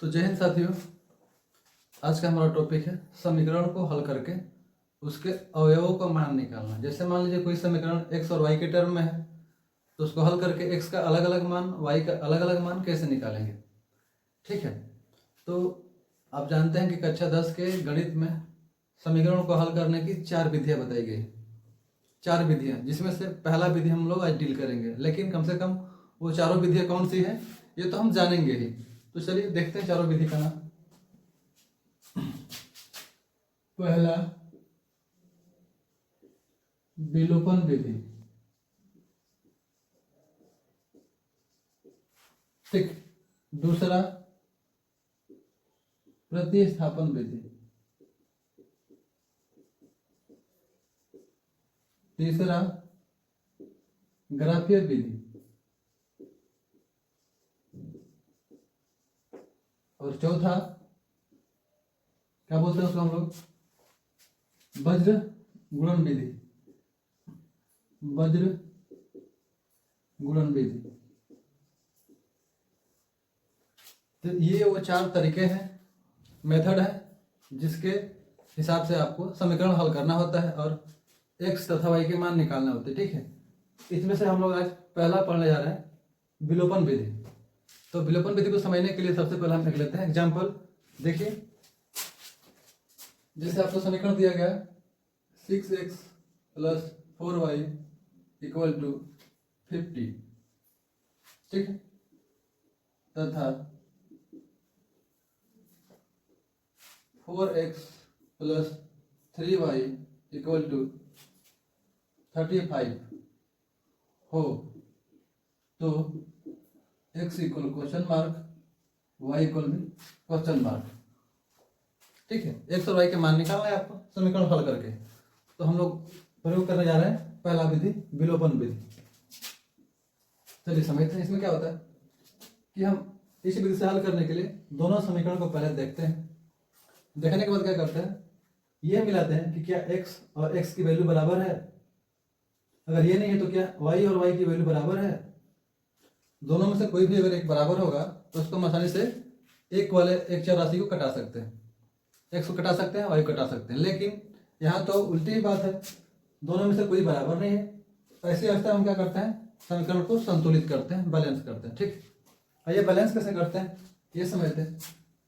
तो जय हिंद साथियों, आज का हमारा टॉपिक है समीकरण को हल करके उसके अवयवों का मान निकालना। जैसे मान लीजिए कोई समीकरण x और y के टर्म में है, तो उसको हल करके x का अलग अलग मान, y का अलग अलग मान कैसे निकालेंगे। ठीक है, तो आप जानते हैं कि कक्षा 10 के गणित में समीकरणों को हल करने की 4 विधियाँ बताई गई। 4 विधियाँ, जिसमें से पहला विधि हम लोग आज डील करेंगे, लेकिन कम से कम वो चारों विधियाँ कौन सी है ये तो हम जानेंगे ही। तो चलिए देखते हैं चारों विधि का नाम। पहला विलोपन विधि, ठीक। दूसरा प्रतिस्थापन विधि, तीसरा ग्राफीय विधि, और चौथा क्या बोलते हैं उसको हम लोग, वज्र गुणन विधि। वज्र गुणन विधि। तो ये वो 4 तरीके हैं, मेथड है, जिसके हिसाब से आपको समीकरण हल करना होता है और x तथा y के मान निकालना होते हैं। ठीक है, इसमें से हम लोग आज पहला पढ़ने जा रहे हैं विलोपन विधि। तो विलोपन विधि को समझने के लिए सबसे पहले हम देख लेते हैं एग्जाम्पल। देखिए, जैसे आपको समीकरण दिया गया 6x + 4y = 50, ठीक है, तथा 4x + 3y = 35 हो, तो x = question mark, y = question mark. ठीक है, x और y के मान निकालना है आपको समीकरण हल करके। तो हम लोग प्रयोग करने जा रहे हैं पहला विधि विलोपन विधि। चलिए समझते हैं इसमें क्या होता है कि हम इस विधि से हल करने के लिए दोनों समीकरण को पहले देखते हैं। देखने के बाद क्या करते हैं, ये मिलाते हैं कि क्या x और x की वैल्यू बराबर है। अगर ये नहीं है तो क्या y और y की वैल्यू बराबर है। दोनों में से कोई भी अगर एक बराबर होगा तो उसको हम आसानी से एक चर राशि को कटा सकते हैं, x को कटा सकते हैं, y को कटा सकते हैं। लेकिन यहाँ तो उल्टी ही बात है, दोनों में से कोई बराबर नहीं है। ऐसी अवस्था में हम क्या करते हैं, समीकरण को संतुलित करते हैं, बैलेंस करते हैं। ठीक, आइए बैलेंस कैसे करते हैं ये समझते हैं।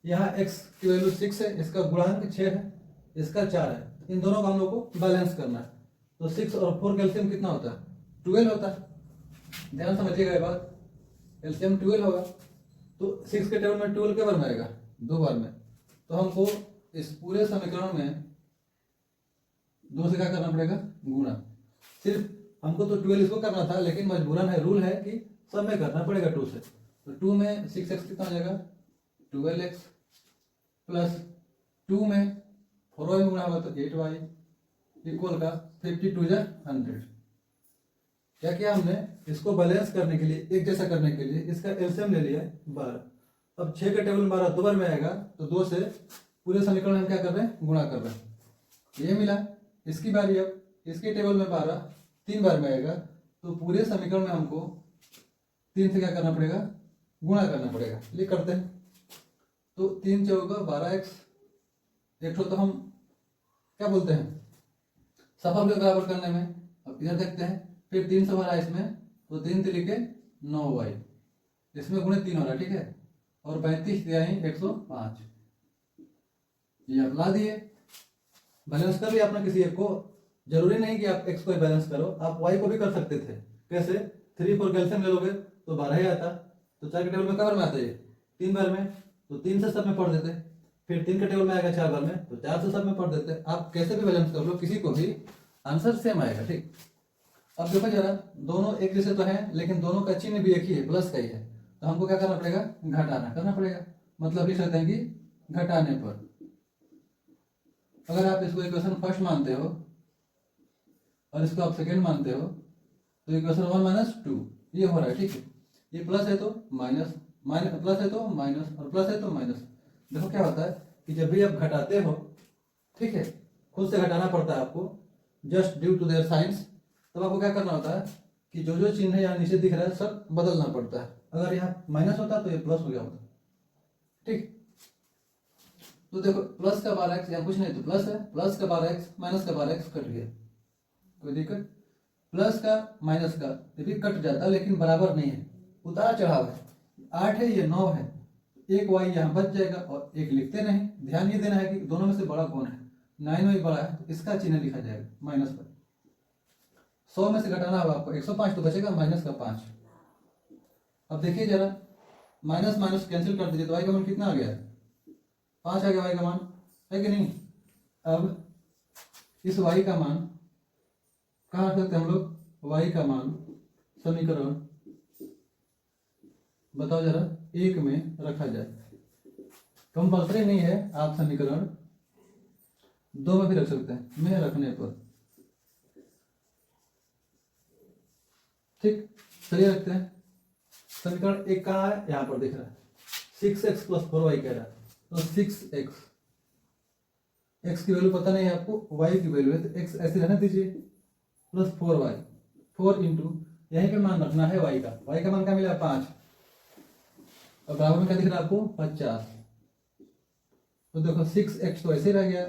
यहाँ x की वैल्यू 6 है, इसका गुणांक 6 है, इसका 4 है। इन दोनों का हम लोग को बैलेंस करना है। तो 6 और 4 का एलसीएम कितना होता है, 12 होता है। ध्यान समझिएगा ये बात, एलसीएम 12 होगा। तो 6 के टेबल में 12 के बार में आएगा, 2 बार में। तो हमको इस पूरे समीकरण में 2 से क्या करना पड़ेगा, गुणा। सिर्फ हमको तो 12 इसको करना था, लेकिन मजबूरन है, रूल है कि सब में करना पड़ेगा 2 से। तो 2 में 6x कितना हो जाएगा, 12x, प्लस 2 में 4y में गुणा होगा तो 8y इक्वल का 52 × 100। क्या किया हमने, इसको बैलेंस करने के लिए, एक जैसा करने के लिए इसका एलसीएम ले लिया 12। अब 6 के टेबल में 12 2 बार में आएगा, तो 2 से पूरे समीकरण में हम क्या कर रहे हैं, गुणा कर रहे हैं। ये मिला, इसकी बारी। अब इसके टेबल में 12 3 बार में आएगा, तो पूरे समीकरण में हमको 3 से क्या करना पड़ेगा, गुणा करना पड़ेगा। ये करते हैं। तो 3 × 12x, एक तो हम क्या बोलते हैं सफल के बराबर करने में। अब इधर देखते हैं, फिर 3 से भरा इसमें, तो 3 3 9y, इसमें गुणे 3 हो रहा है। ठीक है, और 35 × 105, ये आप ला दिए, बैलेंस कर लिया आपने किसी एक को। जरूरी नहीं कि आप x को बैलेंस करो, आप y को भी कर सकते थे। कैसे, 3 4 कैल्शियम ले लोगे तो 12 ही आता। तो 4 के टेबल में कब में आता है, 3 बार में, तो 3 से सब में पढ़ देते। फिर 3 के टेबल में आएगा 4 बार में, तो 4 से सब में पढ़ देते। आप कैसे भी बैलेंस कर लो, किसी को भी आंसर सेम आएगा। ठीक, अब देखो जरा, दोनों एक जैसे तो हैं, लेकिन दोनों का चिन्ह भी एक ही है, प्लस का ही है। तो हमको क्या करना पड़ेगा, घटाना करना पड़ेगा। मतलब लिख सकते हैं कि घटाने पर, अगर आप इसको इक्वेशन फर्स्ट मानते हो और इसको आप सेकेंड मानते हो, तो इक्वेशन 1 - 2 ये हो रहा है। ठीक है, ये प्लस है तो माइनस, प्लस है तो माइनस, और प्लस है तो माइनस। देखो क्या होता है कि जब भी आप घटाते हो, ठीक है, खुद से घटाना पड़ता है आपको, just due to their science. तब आपको क्या करना होता है कि जो जो चिन्ह यहाँ नीचे दिख रहा है सब बदलना पड़ता है। अगर यहाँ माइनस होता तो ये प्लस हो गया होता। ठीक, तो देखो प्लस का 12x यहाँ कुछ नहीं तो प्लस है, प्लस का 12x माइनस का 12x कट गया, कोई दिक्कत? प्लस का माइनस का ये भी कट जाता लेकिन बराबर नहीं है, उतार चढ़ाव है। 8 है ये 9 है, एक y यहाँ बच जाएगा और एक लिखते नहीं। ध्यान ये देना है कि दोनों में से बड़ा कौन है, 9y बड़ा है तो इसका चिन्ह लिखा जाएगा माइनस पर। 100 में से घटाना होगा आपको 105 तो बचेगा माइनस का 5। अब देखिए जरा, माइनस माइनस कैंसिल कर दीजिए तो y का मान कितना आ गया, 5 आ गया y का मान, है कि नहीं? अब इस y का मान कहाँ रख सकते हैं हम लोग, y का मान समीकरण बताओ जरा 1 में रखा जाए। कंपल्सरी नहीं है, आप समीकरण 2 में भी रख सकते हैं, में रखने पर। ठीक, चलिए रखते हैं। समीकरण 1 कहाँ है, यहाँ पर दिख रहा है, 6x + 4y कह रहा है, तो 6x, x की वैल्यू पता नहीं है आपको, y की वैल्यू है तो x ऐसे रहने दीजिए, प्लस 4y, 4 इंटू यहीं पे मान रखना है y का मान क्या मिला 5, और बराबर में क्या दिख रहा है आपको 50। तो देखो 6x तो ऐसे रह गया,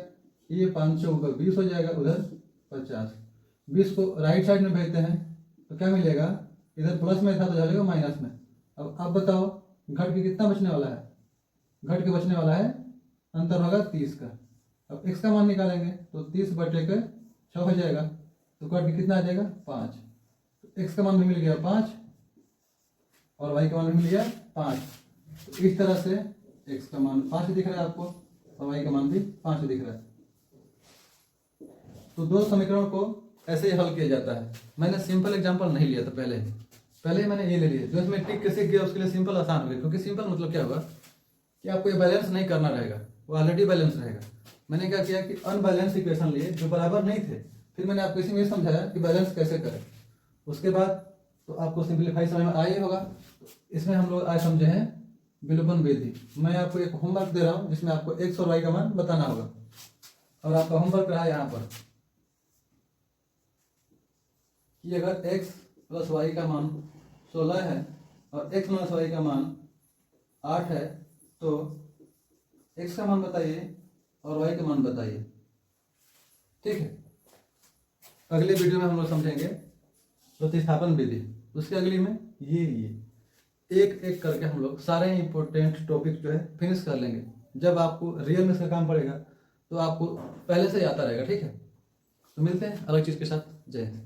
ये 5 चौका 20 हो जाएगा, उधर 50, 20 को राइट साइड में भेजते हैं तो क्या मिलेगा, इधर प्लस में था तो जाएगा माइनस में। अब बताओ घट के कितना बचने वाला है, घट के बचने वाला है अंतर होगा 30 का। अब x का मान निकालेंगे तो 30 बटे के 6 हो जाएगा, तो घट के कितना आ जाएगा 5। तो x का मान भी मिल गया 5 और y का मान भी मिल गया 5। तो इस तरह से x का मान 5 दिख रहा है आपको और y का मान भी 5 दिख रहा है। तो दो समीकरणों को ऐसे ही हल किया जाता है। मैंने सिंपल एग्जांपल नहीं लिया था, पहले मैंने ये ले लिया, जो इसमें टिक कैसे किया उसके लिए सिंपल आसान हो गया, क्योंकि सिंपल मतलब क्या होगा कि आपको ये बैलेंस नहीं करना रहेगा, वो ऑलरेडी बैलेंस रहेगा। मैंने क्या किया कि अनबैलेंस इक्वेशन लिए जो बराबर नहीं थे, फिर मैंने आपको इसी में समझाया कि बैलेंस कैसे करें। उसके बाद तो आपको सिंप्लीफाई समझ में आ ही होगा। इसमें हम लोग आज समझे हैं विलोपन विधि। मैं आपको एक होमवर्क दे रहा हूँ जिसमें आपको x और y का मान बताना होगा, और आपका होमवर्क रहा यहाँ पर कि अगर x + y का मान 16 है और x - y का मान 8 है तो x का मान बताइए और y का मान बताइए। ठीक है, अगले वीडियो में हम लोग समझेंगे प्रतिस्थापन विधि, उसके अगली में ये एक एक करके हम लोग सारे इंपॉर्टेंट टॉपिक जो है फिनिश कर लेंगे। जब आपको रियल में इसका काम पड़ेगा तो आपको पहले से ही आता रहेगा। ठीक है, तो मिलते हैं अलग चीज़ के साथ। जय हिंद।